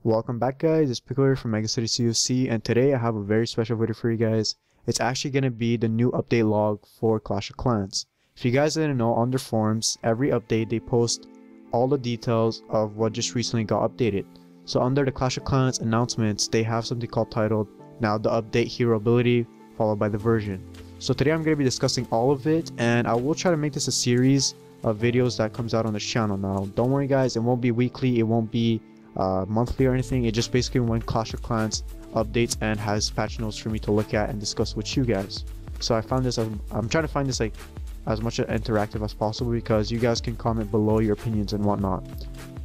Welcome back guys, it's Pickler from Megacity COC, and today I have a very special video for you guys. It's actually going to be the new update log for Clash of Clans. If you guys didn't know, on their forums, every update they post all the details of what just recently got updated. So under the Clash of Clans announcements, they have something called titled, now the update hero ability, followed by the version. So today I'm going to be discussing all of it, and I will try to make this a series of videos that comes out on the channel. Now don't worry guys, it won't be weekly, it won't be monthly or anything. It just basically when Clash of Clans updates and has patch notes for me to look at and discuss with you guys. So I found this, I'm trying to find this like as much interactive as possible because you guys can comment below your opinions and whatnot.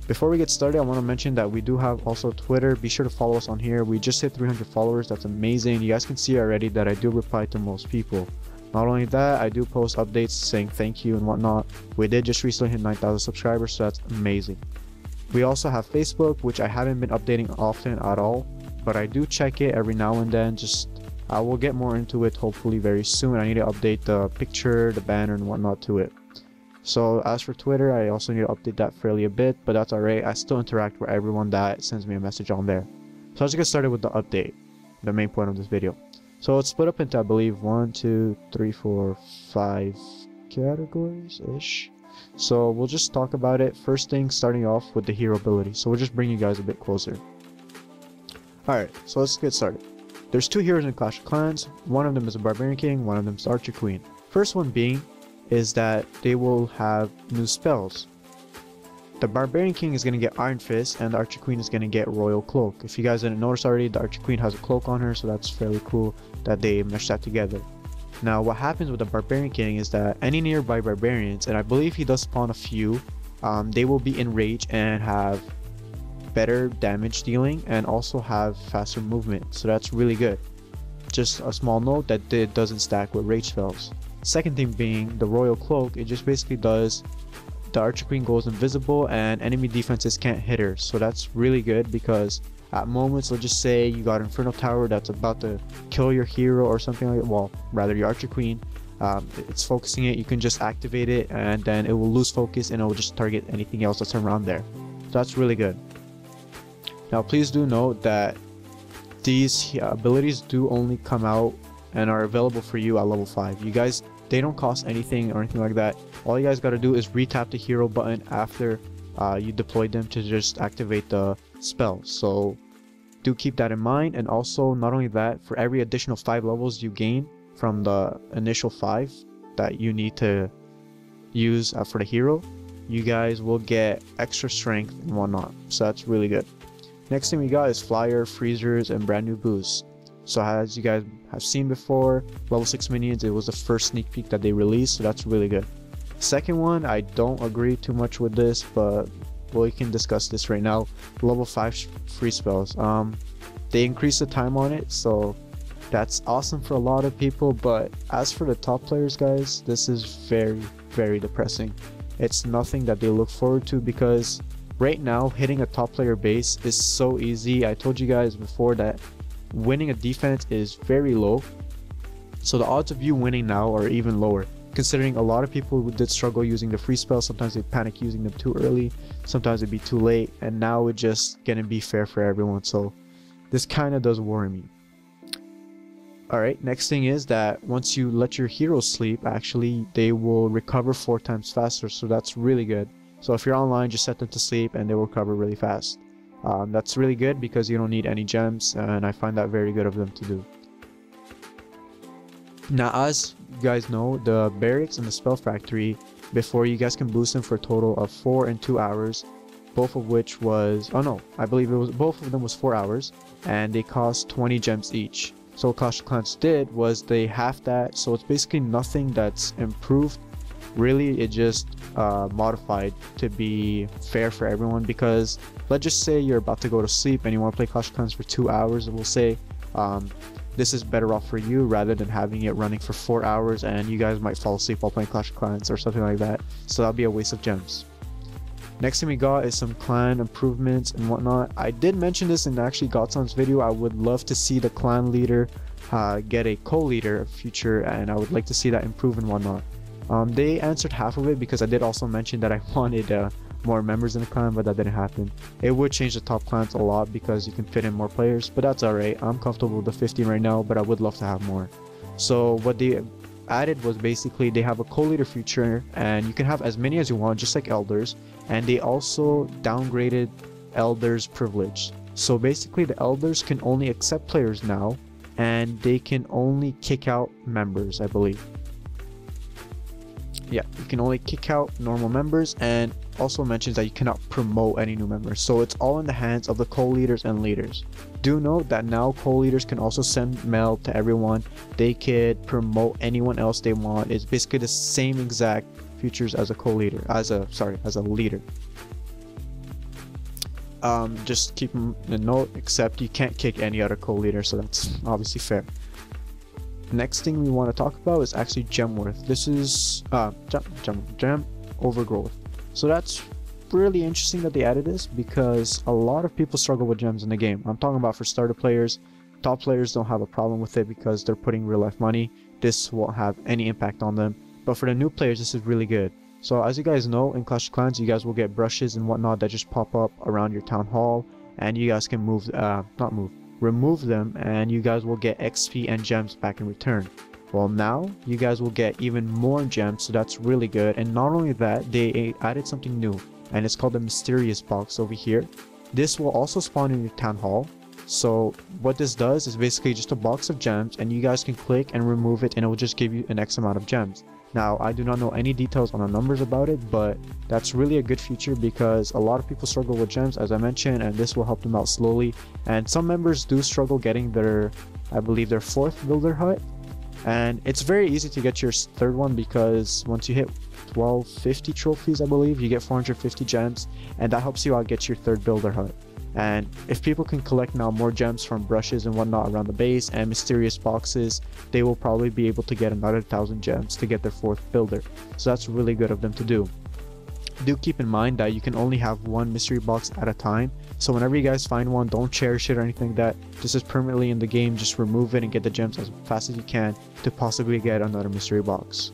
Before we get started, I want to mention that we do have also Twitter. Be sure to follow us on here. We just hit 300 followers. That's amazing. You guys can see already that I do reply to most people. Not only that, I do post updates saying thank you and whatnot. We did just recently hit 9,000 subscribers, so that's amazing. We also have Facebook, which I haven't been updating often at all, but I do check it every now and then. I will get more into it hopefully very soon. I need to update the picture, the banner and whatnot to it. So as for Twitter, I also need to update that fairly a bit, but that's alright. I still interact with everyone that sends me a message on there. So let's get started with the update, the main point of this video. So it's split up into, I believe, 1, 2, 3, 4, 5 categories-ish. So we'll just talk about it. First thing, starting off with the hero ability. So we'll just bring you guys a bit closer. Alright, so let's get started. There's two heroes in Clash of Clans. One of them is a Barbarian King, one of them is Archer Queen. First one being is that they will have new spells. The Barbarian King is going to get Iron Fist and the Archer Queen is going to get Royal Cloak. If you guys didn't notice already, the Archer Queen has a cloak on her, so that's fairly cool that they meshed that together. Now what happens with the Barbarian King is that any nearby barbarians, and I believe he does spawn a few, they will be enraged and have better damage dealing and also have faster movement, so that's really good. Just a small note that it doesn't stack with rage spells. Second thing being the Royal Cloak, it just basically does the Archer Queen goes invisible and enemy defenses can't hit her, so that's really good because at moments, let's just say you got Inferno Tower that's about to kill your hero or something like that, well, rather your Archer Queen, it's focusing it, you can just activate it and then it will lose focus and it will just target anything else that's around there. So that's really good. Now please do note that these abilities do only come out and are available for you at level 5. You guys, they don't cost anything or anything like that. All you guys got to do is re-tap the hero button after you deploy them to just activate the spell. So do keep that in mind, and also not only that, for every additional 5 levels you gain from the initial 5 that you need to use for the hero, you guys will get extra strength and whatnot, so that's really good. Next thing we got is Flyer, Freezers, and brand new boosts. So as you guys have seen before, level 6 minions, it was the first sneak peek that they released, so that's really good. Second one, I don't agree too much with this, but we can discuss this right now. Level 5 free spells. They increased the time on it, so that's awesome for a lot of people, but as for the top players guys, this is very, very depressing. It's nothing that they look forward to because right now hitting a top player base is so easy. I told you guys before that winning a defense is very low, so the odds of you winning now are even lower, considering a lot of people who did struggle using the free spells. Sometimes they panic using them too early, sometimes it'd be too late, and now it's just gonna be fair for everyone, so this kind of does worry me. Alright, next thing is that once you let your heroes sleep, actually they will recover 4 times faster, so that's really good. So if you're online, just set them to sleep and they will recover really fast. That's really good because you don't need any gems, and I find that very good of them to do. Now as you guys know, the barracks and the spell factory, before you guys can boost them for a total of 4 and 2 hours, both of which was, oh no, I believe it was, both of them was 4 hours, and they cost 20 gems each. So what Clash of Clans did was they halved that, so it's basically nothing that's improved. Really, it just modified to be fair for everyone, because let's just say you're about to go to sleep and you want to play Clash of Clans for 2 hours, and we'll say this is better off for you rather than having it running for 4 hours and you guys might fall asleep while playing Clash of Clans or something like that, so that'll be a waste of gems. Next thing we got is some clan improvements and whatnot. I did mention this in actually Godson's video. I would love to see the clan leader get a co-leader future, and I would like to see that improve and whatnot. They answered half of it because I did also mention that I wanted more members in the clan, but that didn't happen. It would change the top clans a lot because you can fit in more players, but that's alright. I'm comfortable with the 15 right now, but I would love to have more. So what they added was basically they have a co-leader feature, and you can have as many as you want, just like elders, and they also downgraded elders privilege. So basically the elders can only accept players now, and they can only kick out members, I believe. Yeah, you can only kick out normal members, and also mentions that you cannot promote any new members. So it's all in the hands of the co-leaders and leaders. Do note that now co-leaders can also send mail to everyone. They could promote anyone else they want. It's basically the same exact features as a co-leader, as a leader. Just keep a note, except you can't kick any other co-leader, so that's obviously fair. Next thing we want to talk about is actually gem worth. This is gem overgrowth. So that's really interesting that they added this, because a lot of people struggle with gems in the game. I'm talking about for starter players. Top players don't have a problem with it because they're putting real life money. This won't have any impact on them. But for the new players, this is really good. So as you guys know, in Clash of Clans, you guys will get brushes and whatnot that just pop up around your town hall, and you guys can remove them, and you guys will get XP and gems back in return. Well, now you guys will get even more gems, so that's really good. And not only that, they added something new, and it's called the mysterious box over here. This will also spawn in your town hall. So what this does is basically just a box of gems, and you guys can click and remove it, and it will just give you an X amount of gems. Now, I do not know any details on the numbers about it, but that's really a good feature because a lot of people struggle with gems, as I mentioned, and this will help them out slowly. And some members do struggle getting their, I believe, their 4th builder hut. And it's very easy to get your 3rd one, because once you hit 1250 trophies, I believe, you get 450 gems, and that helps you out get your 3rd builder hut. And if people can collect now more gems from brushes and whatnot around the base and mysterious boxes, they will probably be able to get another 1000 gems to get their 4th builder. So that's really good of them to do. Do keep in mind that you can only have one mystery box at a time. So whenever you guys find one, don't cherish it or anything like that. This is permanently in the game. Just remove it and get the gems as fast as you can to possibly get another mystery box.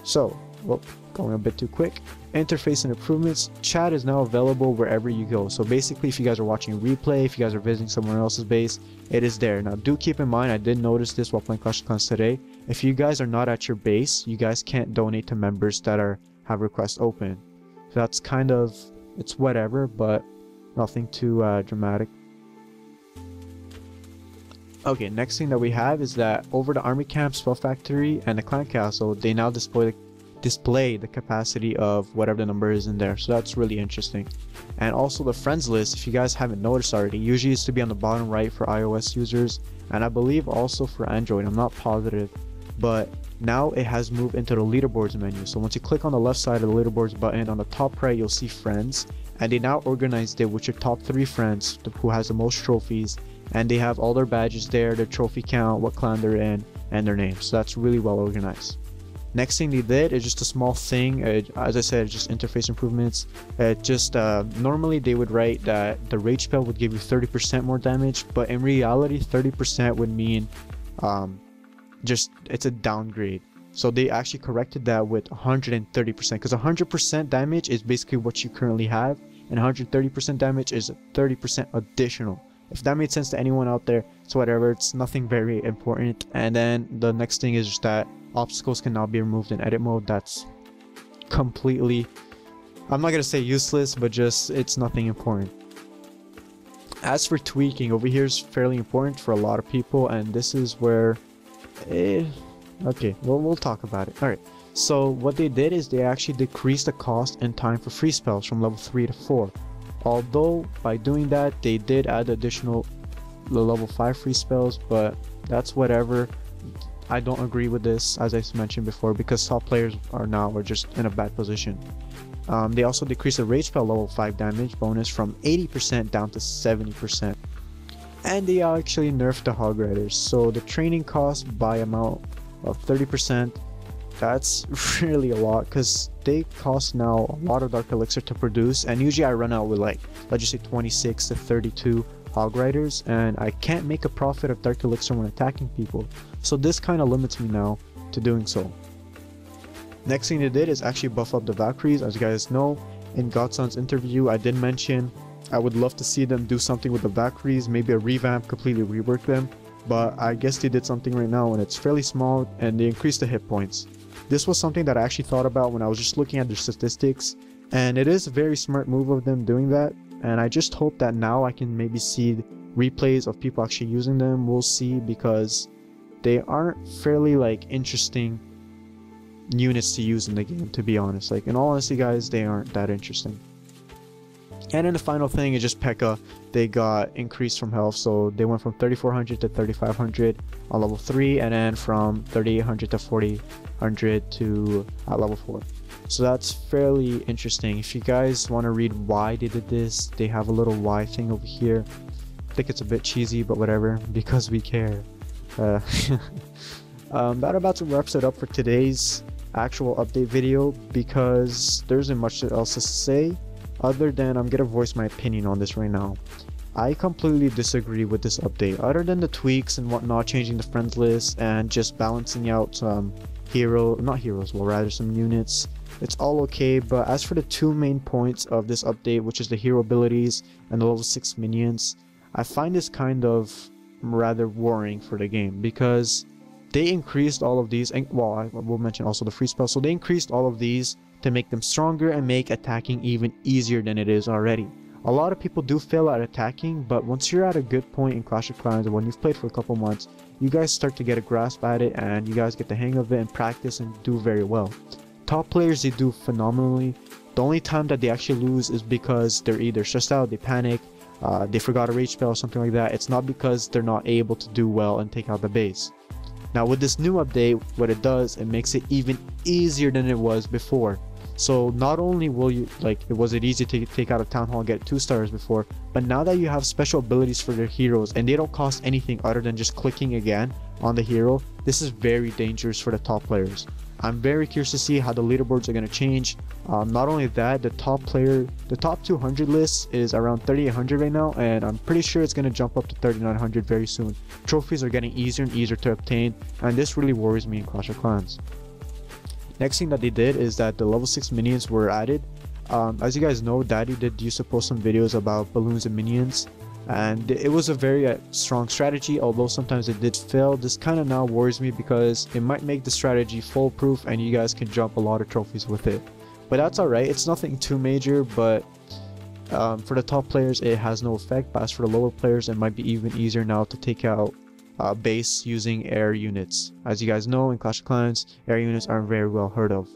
So, well, going a bit too quick. Interface and improvements. Chat is now available wherever you go. So basically, if you guys are watching a replay, if you guys are visiting someone else's base, it is there. Now do keep in mind, I did notice this while playing Clash of Clans today. If you guys are not at your base, you guys can't donate to members that have requests open. So that's kind of, it's whatever, but nothing too dramatic. Okay, next thing that we have is that over the army camp, spell factory, and the clan castle, they now display the capacity of whatever the number is in there. So that's really interesting. And also the friends list, if you guys haven't noticed already, usually used to be on the bottom right for iOS users, and I believe also for Android. I'm not positive, but now it has moved into the leaderboards menu. So once you click on the left side of the leaderboards button, on the top right you'll see friends, and they now organized it with your top 3 friends who has the most trophies, and they have all their badges there, their trophy count, what clan they're in, and their names. So that's really well organized. Next thing they did is just a small thing, as I said, just interface improvements. Normally they would write that the rage spell would give you 30% more damage, but in reality 30% would mean it's a downgrade. So they actually corrected that with 130%, because 100% damage is basically what you currently have, and 130% damage is 30% additional. If that made sense to anyone out there, so whatever, it's nothing very important. And then the next thing is just that obstacles can now be removed in edit mode. That's completely, I'm not gonna say useless, but just it's nothing important. As for tweaking, over here is fairly important for a lot of people, and this is where okay, well, we'll talk about it. Alright, so what they did is they actually decreased the cost and time for free spells from level 3 to 4. Although by doing that they did add additional level 5 free spells, but that's whatever. I don't agree with this, as I mentioned before, because top players are just in a bad position. They also decreased the rage spell level 5 damage bonus from 80% down to 70%. And they actually nerfed the hog riders, so the training cost by amount of 30%. That's really a lot, because they cost now a lot of dark elixir to produce, and usually I run out with, like, let's just say 26 to 32 hog riders, and I can't make a profit of dark elixir when attacking people, so this kind of limits me now to doing so. Next thing they did is actually buff up the Valkyries. As you guys know, in Godson's interview, I did mention I would love to see them do something with the Valkyries, maybe a revamp, completely rework them, but I guess they did something right now and it's fairly small, and they increased the hit points. This was something that I actually thought about when I was just looking at their statistics, and it is a very smart move of them doing that, and I just hope that now I can maybe see replays of people actually using them. We'll see, because they aren't fairly like interesting units to use in the game, to be honest. Like, in all honesty guys, they aren't that interesting. And then the final thing is just P.E.K.K.A. They got increased from health, so they went from 3400 to 3500 on level 3, and then from 3800 to 4000 to at level 4. So that's fairly interesting. If you guys want to read why they did this, they have a little why thing over here. I think it's a bit cheesy, but whatever, because we care. That about wraps it up for today's actual update video, because there isn't much else to say other than I'm gonna voice my opinion on this right now. I completely disagree with this update. Other than the tweaks and whatnot, changing the friends list and just balancing out some some units, it's all okay. But as for the two main points of this update, which is the hero abilities and the level 6 minions, I find this kind of rather worrying for the game, because they increased all of these, and well, I will mention also the free spell. So they increased all of these to make them stronger and make attacking even easier than it is already. A lot of people do fail at attacking, but once you're at a good point in Clash of Clans and when you've played for a couple months, you guys start to get a grasp at it and you guys get the hang of it and practice and do very well. Top players, they do phenomenally. The only time that they actually lose is because they're either stressed out, they panic, they forgot a rage spell or something like that. It's not because they're not able to do well and take out the base. Now with this new update, what it does, it makes it even easier than it was before. So not only will you, was it easy to take out a Town Hall and get 2 stars before, but now that you have special abilities for their heroes and they don't cost anything other than just clicking again on the hero, this is very dangerous for the top players. I'm very curious to see how the leaderboards are going to change. Not only that, the top 200 list is around 3800 right now, and I'm pretty sure it's going to jump up to 3900 very soon. Trophies are getting easier and easier to obtain, and this really worries me in Clash of Clans. Next thing that they did is that the level 6 minions were added. As you guys know, Daddy did used to post some videos about balloons and minions, and it was a very strong strategy, although sometimes it did fail. This kind of now worries me because it might make the strategy foolproof and you guys can jump a lot of trophies with it. But that's alright, it's nothing too major, but for the top players it has no effect. But as for the lower players, it might be even easier now to take out base using air units. As you guys know, in Clash of Clans, air units aren't very well heard of.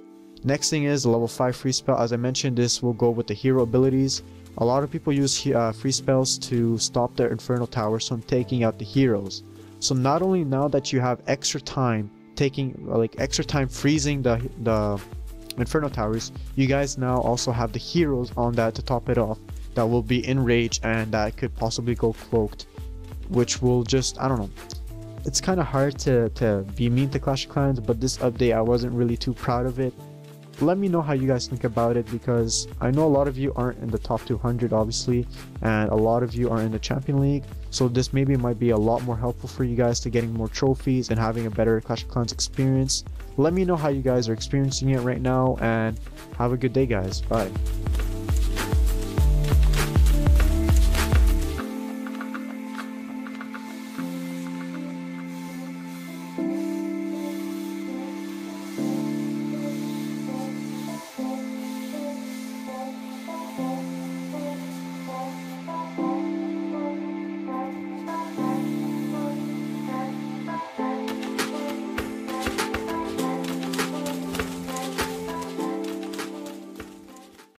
Next thing is the level 5 free spell. As I mentioned, this will go with the hero abilities. A lot of people use free spells to stop their infernal towers from taking out the heroes. So not only now that you have extra time freezing the infernal towers, you guys now also have the heroes on that to top it off that will be in rage and that could possibly go cloaked, which will just, I don't know, it's kind of hard to be mean to Clash of Clans, but this update I wasn't really too proud of it. Let me know how you guys think about it, because I know a lot of you aren't in the top 200 obviously, and a lot of you are in the Champion League, so this maybe might be a lot more helpful for you guys to getting more trophies and having a better Clash of Clans experience. Let me know how you guys are experiencing it right now, and have a good day guys. Bye.